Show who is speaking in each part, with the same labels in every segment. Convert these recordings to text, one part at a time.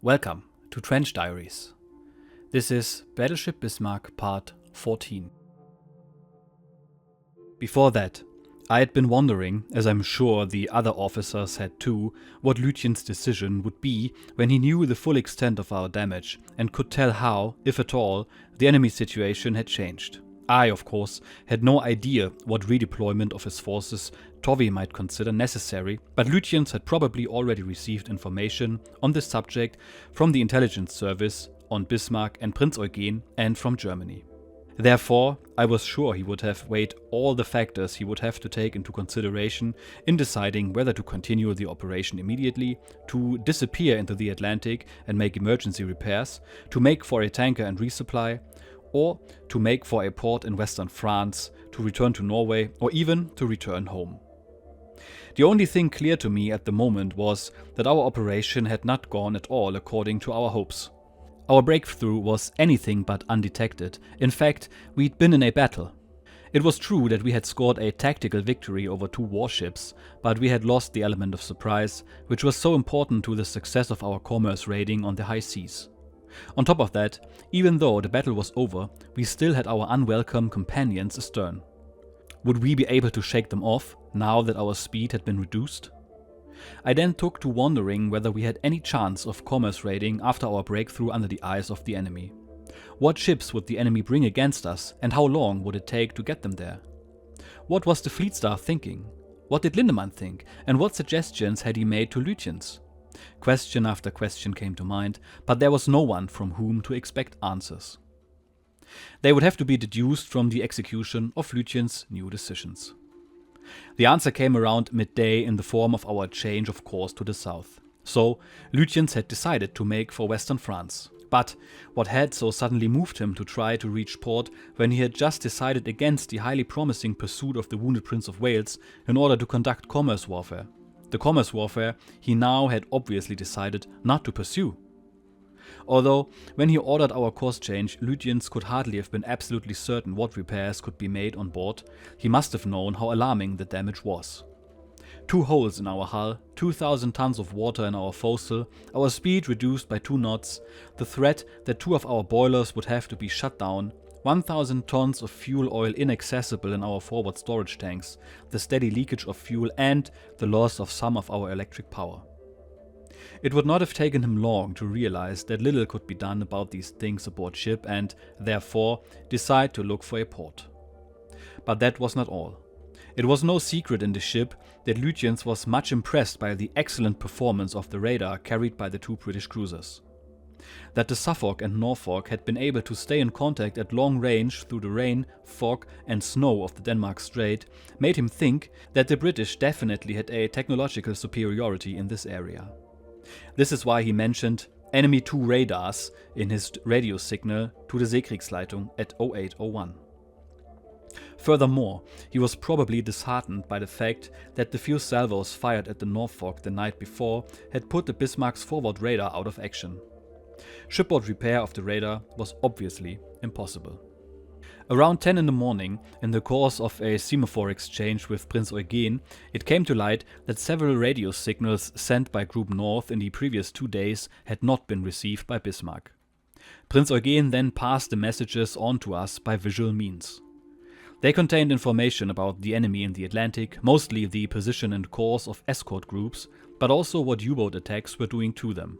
Speaker 1: Welcome to Trench Diaries. This is Battleship Bismarck Part 14. Before that, I had been wondering, as I'm sure the other officers had too, what Lucien's decision would be when he knew the full extent of our damage and could tell how, if at all, the enemy situation had changed. I, of course, had no idea what redeployment of his forces Tovey might consider necessary, but Luciens had probably already received information on this subject from the intelligence service on Bismarck and Prinz Eugen and from Germany. Therefore, I was sure he would have weighed all the factors he would have to take into consideration in deciding whether to continue the operation immediately, to disappear into the Atlantic and make emergency repairs, to make for a tanker and resupply, or to make for a port in western France, to return to Norway, or even to return home. The only thing clear to me at the moment was that our operation had not gone at all according to our hopes. Our breakthrough was anything but undetected. In fact, we'd been in a battle. It was true that we had scored a tactical victory over 2 warships, but we had lost the element of surprise, which was so important to the success of our commerce raiding on the high seas. On top of that, even though the battle was over, we still had our unwelcome companions astern. Would we be able to shake them off, now that our speed had been reduced? I then took to wondering whether we had any chance of commerce raiding after our breakthrough under the eyes of the enemy. What ships would the enemy bring against us, and how long would it take to get them there? What was the fleet staff thinking? What did Lindemann think, and what suggestions had he made to Luciens? Question after question came to mind, but there was no one from whom to expect answers. They would have to be deduced from the execution of Lucien's new decisions. The answer came around midday in the form of our change of course to the south. So, Luciens had decided to make for western France. But what had so suddenly moved him to try to reach port when he had just decided against the highly promising pursuit of the wounded Prince of Wales in order to conduct commerce warfare? The commerce warfare he now had obviously decided not to pursue. Although, when he ordered our course change, Luciens could hardly have been absolutely certain what repairs could be made on board, he must have known how alarming the damage was. 2 holes in our hull, 2,000 tons of water in our forecastle, our speed reduced by 2 knots, the threat that 2 of our boilers would have to be shut down, 1,000 tons of fuel oil inaccessible in our forward storage tanks, the steady leakage of fuel, and the loss of some of our electric power. It would not have taken him long to realize that little could be done about these things aboard ship and, therefore, decide to look for a port. But that was not all. It was no secret in the ship that Luciens was much impressed by the excellent performance of the radar carried by the 2 British cruisers. That the Suffolk and Norfolk had been able to stay in contact at long range through the rain, fog and snow of the Denmark Strait made him think that the British definitely had a technological superiority in this area. This is why he mentioned enemy 2 radars in his radio signal to the Seekriegsleitung at 0801. Furthermore, he was probably disheartened by the fact that the few salvos fired at the Norfolk the night before had put the Bismarck's forward radar out of action. Shipboard repair of the radar was obviously impossible. Around 10 in the morning, in the course of a semaphore exchange with Prinz Eugen, it came to light that several radio signals sent by Group North in the previous 2 days had not been received by Bismarck. Prinz Eugen then passed the messages on to us by visual means. They contained information about the enemy in the Atlantic, mostly the position and course of escort groups, but also what U-boat attacks were doing to them.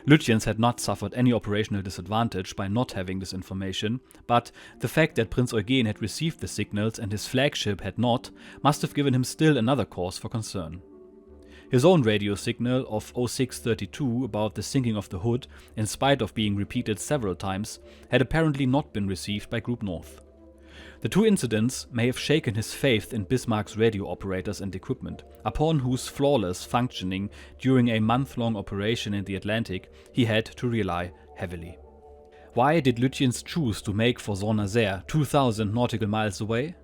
Speaker 1: Luciens had not suffered any operational disadvantage by not having this information, but the fact that Prinz Eugen had received the signals and his flagship had not must have given him still another cause for concern. His own radio signal of 0632 about the sinking of the Hood, in spite of being repeated several times, had apparently not been received by Group North. The 2 incidents may have shaken his faith in Bismarck's radio operators and equipment, upon whose flawless functioning during a month-long operation in the Atlantic he had to rely heavily. Why did Luciens choose to make for Saint-Nazaire, 2,000 nautical miles away?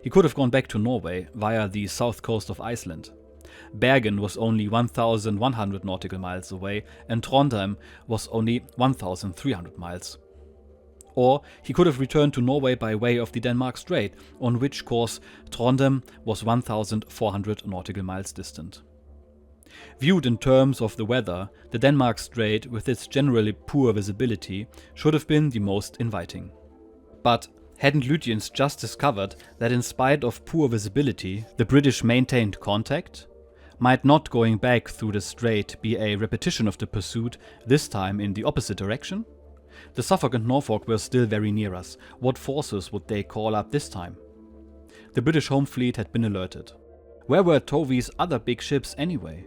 Speaker 1: He could have gone back to Norway via the south coast of Iceland. Bergen was only 1,100 nautical miles away, and Trondheim was only 1,300 miles. Or he could have returned to Norway by way of the Denmark Strait, on which course Trondheim was 1,400 nautical miles distant. Viewed in terms of the weather, the Denmark Strait, with its generally poor visibility, should have been the most inviting. But hadn't Lutyens just discovered that in spite of poor visibility, the British maintained contact? Might not going back through the strait be a repetition of the pursuit, this time in the opposite direction? The Suffolk and Norfolk were still very near us. What forces would they call up this time? The British home fleet had been alerted. Where were Tovey's other big ships anyway?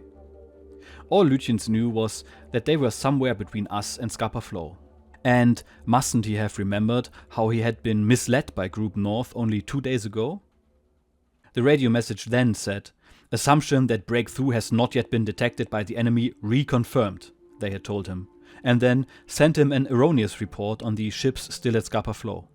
Speaker 1: All Lutyens knew was that they were somewhere between us and Scapa Flow. And mustn't he have remembered how he had been misled by Group North only 2 days ago? The radio message then said, "Assumption that breakthrough has not yet been detected by the enemy reconfirmed," they had told him, and then sent him an erroneous report on the ships still at Scapa Flow.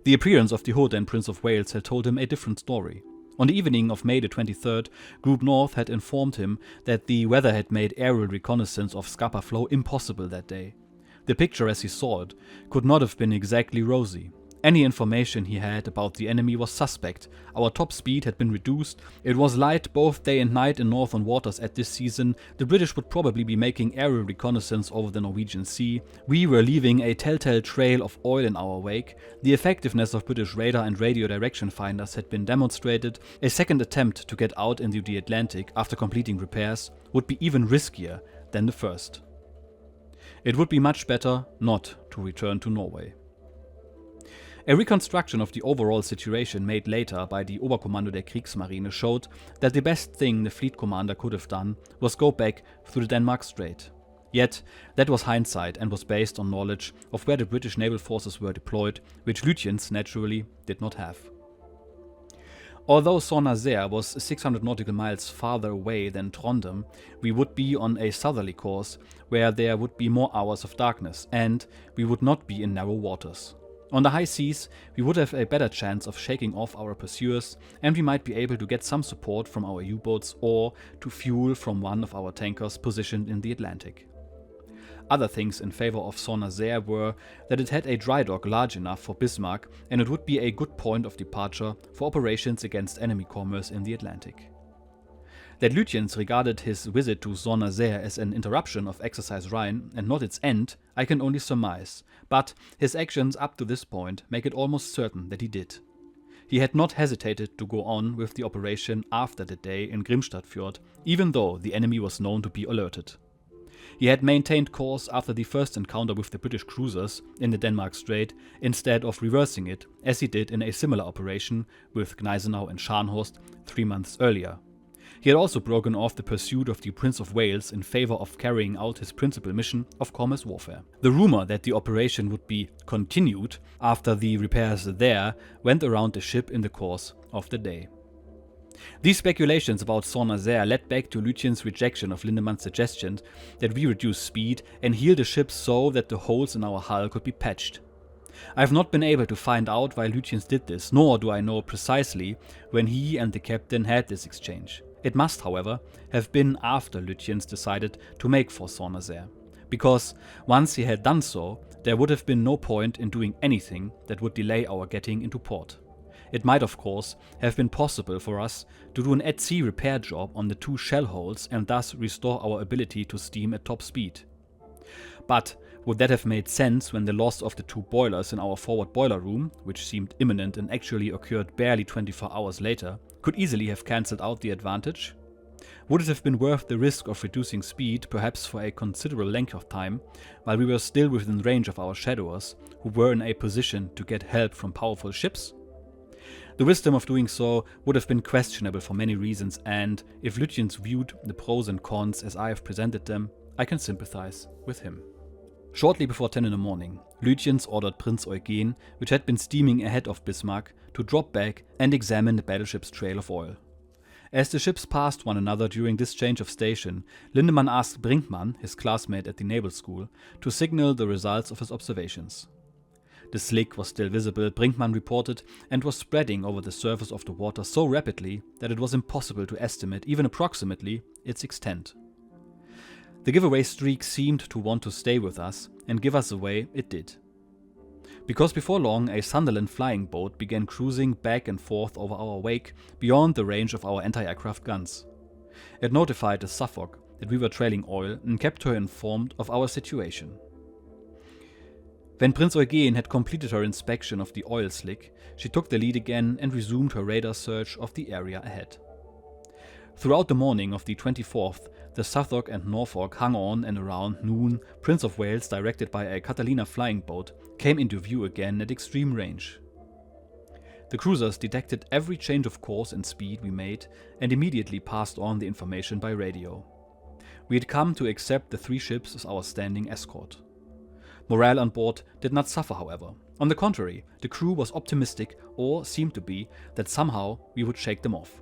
Speaker 1: The appearance of the Hood and Prince of Wales had told him a different story. On the evening of May the 23rd, Group North had informed him that the weather had made aerial reconnaissance of Scapa Flow impossible that day. The picture as he saw it could not have been exactly rosy. Any information he had about the enemy was suspect. Our top speed had been reduced. It was light both day and night in northern waters at this season. The British would probably be making aerial reconnaissance over the Norwegian Sea. We were leaving a telltale trail of oil in our wake. The effectiveness of British radar and radio direction finders had been demonstrated. A second attempt to get out into the Atlantic after completing repairs would be even riskier than the first. It would be much better not to return to Norway. A reconstruction of the overall situation made later by the Oberkommando der Kriegsmarine showed that the best thing the fleet commander could have done was go back through the Denmark Strait. Yet, that was hindsight and was based on knowledge of where the British naval forces were deployed, which Lutyens naturally did not have. Although Saint-Nazaire was 600 nautical miles farther away than Trondheim, we would be on a southerly course where there would be more hours of darkness, and we would not be in narrow waters. On the high seas, we would have a better chance of shaking off our pursuers, and we might be able to get some support from our U-boats or to fuel from one of our tankers positioned in the Atlantic. Other things in favor of Saint-Nazaire were that it had a dry dock large enough for Bismarck, and it would be a good point of departure for operations against enemy commerce in the Atlantic. That Lutyens regarded his visit to Saint-Nazaire as an interruption of Exercise Rhine and not its end, I can only surmise, but his actions up to this point make it almost certain that he did. He had not hesitated to go on with the operation after the day in Grimstad Fjord, even though the enemy was known to be alerted. He had maintained course after the first encounter with the British cruisers in the Denmark Strait, instead of reversing it, as he did in a similar operation with Gneisenau and Scharnhorst 3 months earlier. He had also broken off the pursuit of the Prince of Wales in favor of carrying out his principal mission of commerce warfare. The rumor that the operation would be continued after the repairs there went around the ship in the course of the day. These speculations about Saint-Nazaire led back to Lutyens' rejection of Lindemann's suggestion that we reduce speed and heal the ship so that the holes in our hull could be patched. I have not been able to find out why Lutyens did this, nor do I know precisely when he and the captain had this exchange. It must, however, have been after Lutyens decided to make for Saint-Nazaire, because once he had done so, there would have been no point in doing anything that would delay our getting into port. It might, of course, have been possible for us to do an at-sea repair job on the 2 shell holes and thus restore our ability to steam at top speed. But would that have made sense when the loss of the 2 boilers in our forward boiler room, which seemed imminent and actually occurred barely 24 hours later, could easily have cancelled out the advantage? Would it have been worth the risk of reducing speed, perhaps for a considerable length of time, while we were still within range of our shadowers, who were in a position to get help from powerful ships? The wisdom of doing so would have been questionable for many reasons, and if Lutyens viewed the pros and cons as I have presented them, I can sympathize with him. Shortly before 10 in the morning, Lutyens ordered Prinz Eugen, which had been steaming ahead of Bismarck, to drop back and examine the battleship's trail of oil. As the ships passed one another during this change of station, Lindemann asked Brinkmann, his classmate at the naval school, to signal the results of his observations. The slick was still visible, Brinkmann reported, and was spreading over the surface of the water so rapidly that it was impossible to estimate, even approximately, its extent. The giveaway streak seemed to want to stay with us, and give us away it did. Because before long a Sunderland flying boat began cruising back and forth over our wake, beyond the range of our anti-aircraft guns. It notified the Suffolk that we were trailing oil and kept her informed of our situation. When Prinz Eugen had completed her inspection of the oil slick, she took the lead again and resumed her radar search of the area ahead. Throughout the morning of the 24th, the Suffolk and Norfolk hung on, and around noon, Prince of Wales, directed by a Catalina flying boat, came into view again at extreme range. The cruisers detected every change of course and speed we made and immediately passed on the information by radio. We had come to accept the 3 ships as our standing escort. Morale on board did not suffer, however. On the contrary, the crew was optimistic, or seemed to be, that somehow we would shake them off.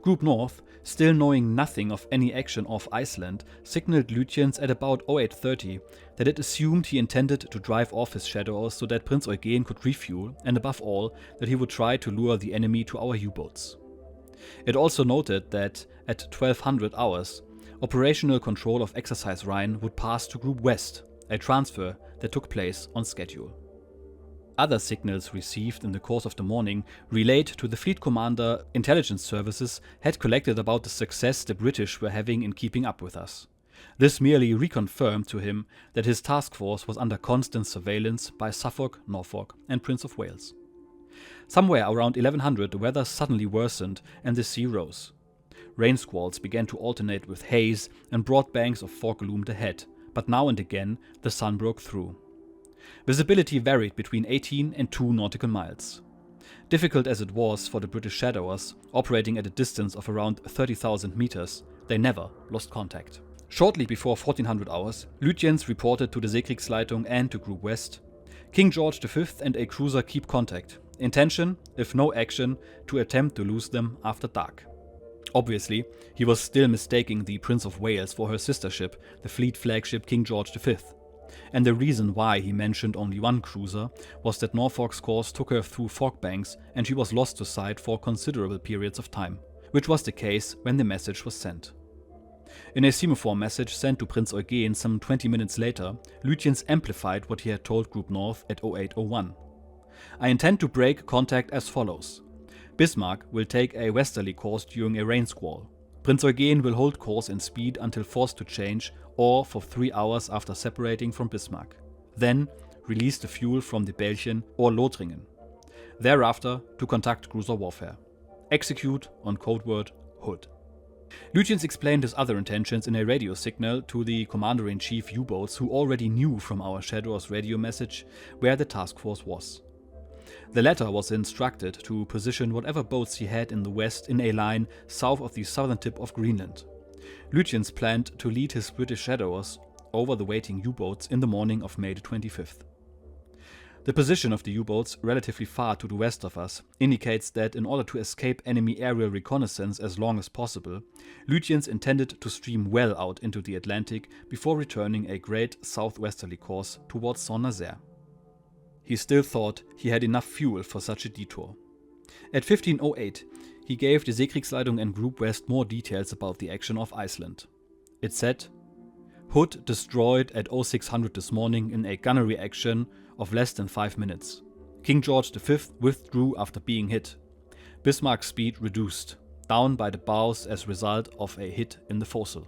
Speaker 1: Group North, still knowing nothing of any action off Iceland, signaled Lutyens at about 0830 that it assumed he intended to drive off his shadows so that Prinz Eugen could refuel, and above all, that he would try to lure the enemy to our U-boats. It also noted that at 1200 hours, operational control of Exercise Rhine would pass to Group West, a transfer that took place on schedule. Other signals received in the course of the morning relayed to the Fleet Commander intelligence services had collected about the success the British were having in keeping up with us. This merely reconfirmed to him that his task force was under constant surveillance by Suffolk, Norfolk and Prince of Wales. Somewhere around 1100 the weather suddenly worsened and the sea rose. Rain squalls began to alternate with haze and broad banks of fog loomed ahead, but now and again the sun broke through. Visibility varied between 18 and 2 nautical miles. Difficult as it was for the British shadowers, operating at a distance of around 30,000 meters, they never lost contact. Shortly before 1400 hours, Lutyens reported to the Seekriegsleitung and to Group West, King George V and a cruiser keep contact. Intention, if no action, to attempt to lose them after dark. Obviously, he was still mistaking the Prince of Wales for her sister ship, the fleet flagship King George V. And the reason why he mentioned only 1 cruiser was that Norfolk's course took her through fog banks and she was lost to sight for considerable periods of time, which was the case when the message was sent. In a semaphore message sent to Prinz Eugen some 20 minutes later, Lutyens amplified what he had told Group North at 0801. I intend to break contact as follows. Bismarck will take a westerly course during a rain squall. Prinz Eugen will hold course and speed until forced to change or for 3 hours after separating from Bismarck. Then release the fuel from the Belgien or Lothringen. Thereafter to conduct cruiser warfare. Execute on codeword Hood. Lutyens explained his other intentions in a radio signal to the Commander-in-Chief U-boats who already knew from our Shadow's radio message where the task force was. The latter was instructed to position whatever boats he had in the west in a line south of the southern tip of Greenland. Lutyens planned to lead his British shadowers over the waiting U-boats in the morning of May the 25th. The position of the U-boats relatively far to the west of us indicates that in order to escape enemy aerial reconnaissance as long as possible, Lutyens intended to stream well out into the Atlantic before returning a great southwesterly course towards Saint-Nazaire. He still thought he had enough fuel for such a detour. At 1508, he gave the Seekriegsleitung and Group West more details about the action off Iceland. It said, Hood destroyed at 0600 this morning in a gunnery action of less than 5 minutes. King George V withdrew after being hit. Bismarck's speed reduced, down by the bows as a result of a hit in the foresail.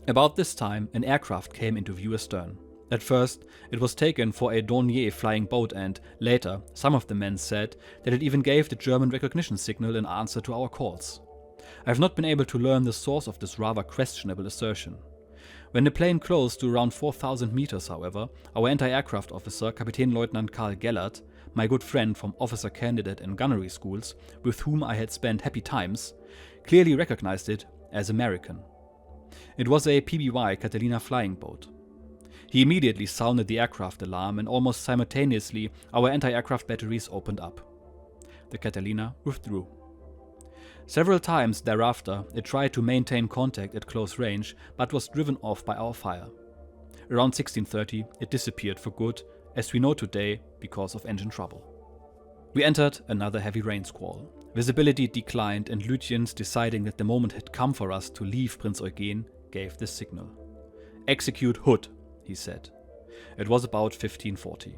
Speaker 1: About this time, an aircraft came into view astern. At first, it was taken for a Dornier flying boat and, later, some of the men said that it even gave the German recognition signal in answer to our calls. I have not been able to learn the source of this rather questionable assertion. When the plane closed to around 4,000 meters, however, our anti-aircraft officer, Kapitänleutnant Karl Gellert, my good friend from officer candidate and gunnery schools, with whom I had spent happy times, clearly recognized it as American. It was a PBY Catalina flying boat. He immediately sounded the aircraft alarm and almost simultaneously our anti-aircraft batteries opened up. The Catalina withdrew. Several times thereafter it tried to maintain contact at close range but was driven off by our fire. Around 1630 it disappeared for good, as we know today because of engine trouble. We entered another heavy rain squall. Visibility declined and Lutyens, deciding that the moment had come for us to leave Prinz Eugen, gave this signal. Execute Hood, he said. It was about 1540.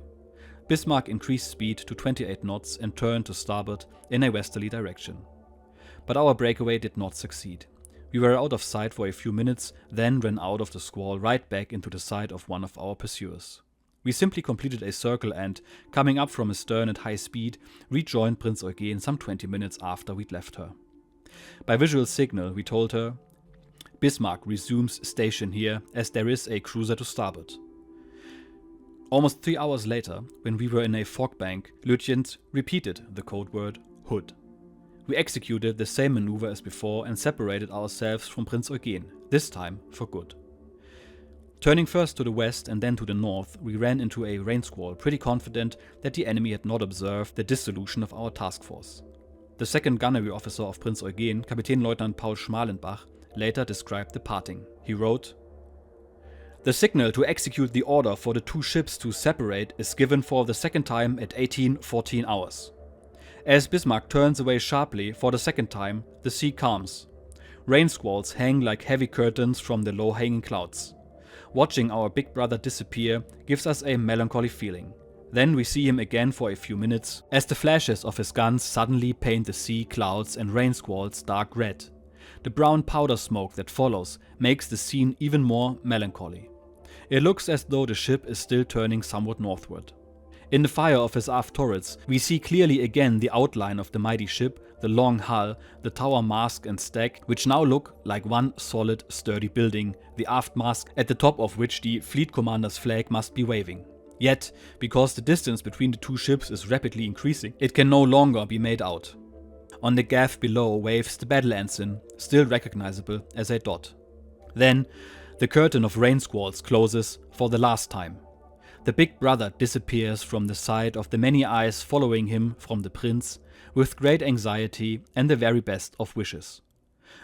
Speaker 1: Bismarck increased speed to 28 knots and turned to starboard in a westerly direction. But our breakaway did not succeed. We were out of sight for a few minutes, then ran out of the squall right back into the side of one of our pursuers. We simply completed a circle and, coming up from astern at high speed, rejoined Prinz Eugen some 20 minutes after we'd left her. By visual signal, we told her, "Bismarck resumes station here as there is a cruiser to starboard." Almost 3 hours later, when we were in a fog bank, Lutyens repeated the code word "Hood." We executed the same maneuver as before and separated ourselves from Prinz Eugen, this time for good. Turning first to the west and then to the north, we ran into a rain squall, pretty confident that the enemy had not observed the dissolution of our task force. The second gunnery officer of Prinz Eugen, Kapitänleutnant Paul Schmalenbach, later described the parting. He wrote, "The signal to execute the order for the two ships to separate is given for the second time at 18:14 hours. As Bismarck turns away sharply for the second time, the sea calms. Rain squalls hang like heavy curtains from the low-hanging clouds. Watching our big brother disappear gives us a melancholy feeling. Then we see him again for a few minutes, as the flashes of his guns suddenly paint the sea, clouds and rain squalls dark red. The brown powder smoke that follows makes the scene even more melancholy. It looks as though the ship is still turning somewhat northward. In the fire of his aft turrets, we see clearly again the outline of the mighty ship, the long hull, the tower mast and stack, which now look like one solid, sturdy building, the aft mast at the top of which the fleet commander's flag must be waving. Yet, because the distance between the two ships is rapidly increasing, it can no longer be made out. On the gaff below waves the battle ensign, still recognizable as a dot. Then, the curtain of rain squalls closes for the last time. The big brother disappears from the sight of the many eyes following him from the prince, with great anxiety and the very best of wishes.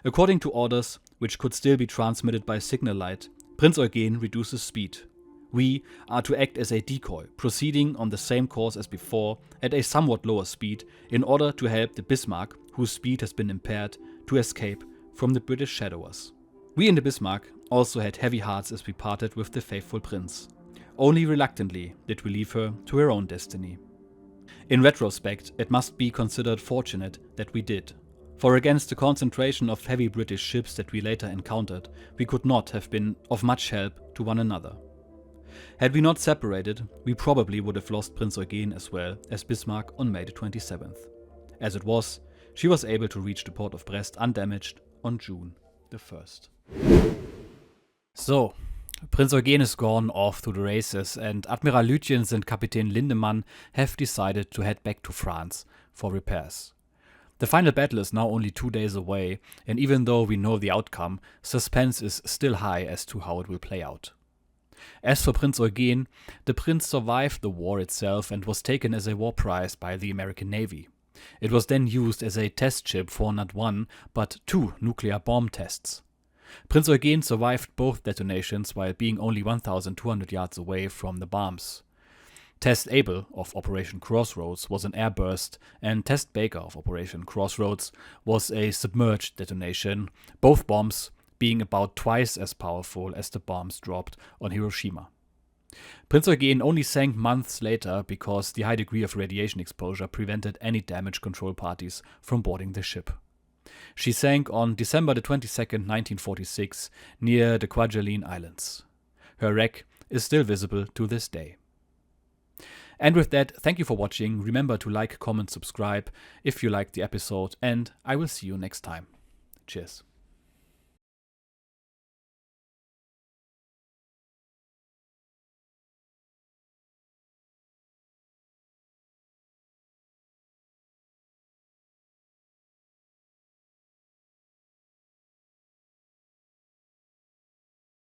Speaker 1: According to orders, which could still be transmitted by signal light, Prinz Eugen reduces speed. We are to act as a decoy, proceeding on the same course as before at a somewhat lower speed in order to help the Bismarck, whose speed has been impaired, to escape from the British shadowers. We in the Bismarck also had heavy hearts as we parted with the faithful prince. Only reluctantly did we leave her to her own destiny. In retrospect, it must be considered fortunate that we did, for against the concentration of heavy British ships that we later encountered, we could not have been of much help to one another. Had we not separated, we probably would have lost Prinz Eugen as well as Bismarck on May the 27th. As it was, she was able to reach the port of Brest undamaged on June the 1st. So, Prinz Eugen is gone off to the races, and Admiral Lutyens and Kapitän Lindemann have decided to head back to France for repairs. The final battle is now only 2 days away, and even though we know the outcome, suspense is still high as to how it will play out. As for Prinz Eugen, the prince survived the war itself and was taken as a war prize by the American Navy. It was then used as a test ship for not one, but 2 nuclear bomb tests. Prinz Eugen survived both detonations while being only 1,200 yards away from the bombs. Test Able of Operation Crossroads was an airburst, and Test Baker of Operation Crossroads was a submerged detonation, both bombs being about twice as powerful as the bombs dropped on Hiroshima. Prinz Eugen only sank months later because the high degree of radiation exposure prevented any damage control parties from boarding the ship. She sank on December the 22nd, 1946, near the Kwajalein Islands. Her wreck is still visible to this day. And with that, thank you for watching. Remember to like, comment, subscribe if you liked the episode, and I will see you next time. Cheers.